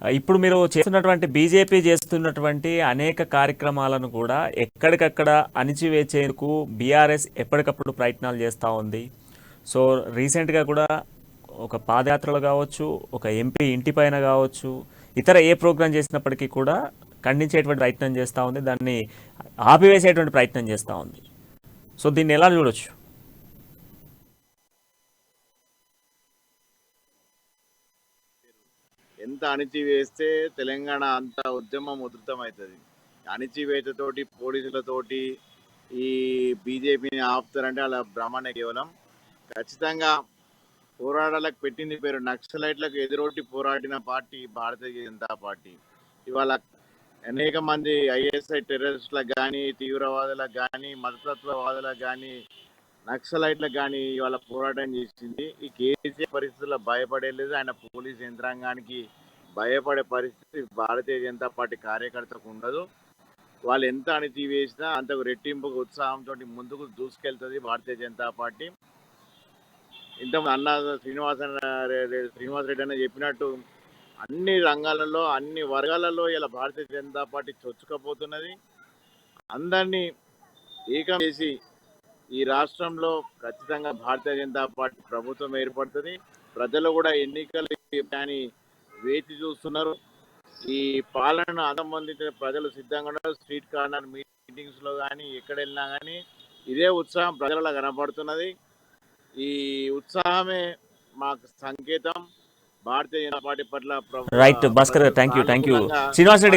ఇప్పుడు మీరు చేస్తున్నటువంటి బీజేపీ చేస్తున్నటువంటి అనేక కార్యక్రమాలను కూడా ఎక్కడికక్కడ అణిచివేసేందుకు బీఆర్ఎస్ ఎప్పటికప్పుడు ప్రయత్నాలు చేస్తూ ఉంది. సో రీసెంట్గా కూడా ఒక పాదయాత్రలు కావచ్చు, ఒక ఎంపీ ఇంటి పైన కావచ్చు, ఇతర ఏ ప్రోగ్రాం చేసినప్పటికీ కూడా ఖండించేటువంటి ప్రయత్నం చేస్తూ ఉంది, దాన్ని ఆపివేసేటువంటి ప్రయత్నం చేస్తూ ఉంది. సో దీన్ని ఎలా చూడొచ్చు? ఎంత అణిచివేస్తే తెలంగాణ అంత ఉద్యమం ఉధృతమవుతుంది. అణిచివేతతోటి పోలీసులతోటి ఈ బీజేపీని ఆపుతారంటే అలా భ్రమనే కేవలం. ఖచ్చితంగా పోరాటాలకు పెట్టింది పేరు నక్సలైట్లకు ఎదురొట్టి పోరాడిన పార్టీ భారతీయ జనతా పార్టీ. ఇవాళ అనేక మంది ఐఎస్ఐ టెర్రరిస్టులకు కానీ, తీవ్రవాదులకు కానీ, మతతత్వవాదులకు కానీ, నక్సలైట్లకు కానీ ఇవాళ పోరాటం చేసింది. ఈ కేసీఆర్ పరిస్థితుల్లో భయపడలేదు. ఆయన పోలీస్ యంత్రాంగానికి భయపడే పరిస్థితి భారతీయ జనతా పార్టీ కార్యకర్తకు ఉండదు. వాళ్ళు ఎంత అణిచివేసినా అంతకు రెట్టింపు ఉత్సాహంతో ముందుకు దూసుకెళ్తుంది భారతీయ జనతా పార్టీ. ఇంతకుముందు అన్న శ్రీనివాసరెడ్డి అన్న చెప్పినట్టు అన్ని రంగాలలో అన్ని వర్గాలలో ఇలా భారతీయ జనతా పార్టీ చొచ్చుకపోతున్నది. అందరినీ ఏకం చేసి ఈ రాష్ట్రంలో ఖచ్చితంగా భారతీయ జనతా పార్టీ ప్రభుత్వం ఏర్పడుతుంది. ప్రజలు కూడా ఎన్నికలు కానీ వేచి చూస్తున్నారు. ఈ పాలనను అంతమొందించిన ప్రజలు సిద్ధంగా ఉన్నారు. స్ట్రీట్ కార్నర్ మీటింగ్స్లో కానీ ఎక్కడ వెళ్ళినా కానీ ఇదే ఉత్సాహం ప్రజలలో కనపడుతున్నది. ఈ ఉత్సాహమే మాకు సంకేతం భారతీయ జనతా పార్టీ పట్ల రైట్ భాస్కర్, థ్యాంక్ యూ. సానుకూలంగా శ్రీనివాస్ రెడ్డి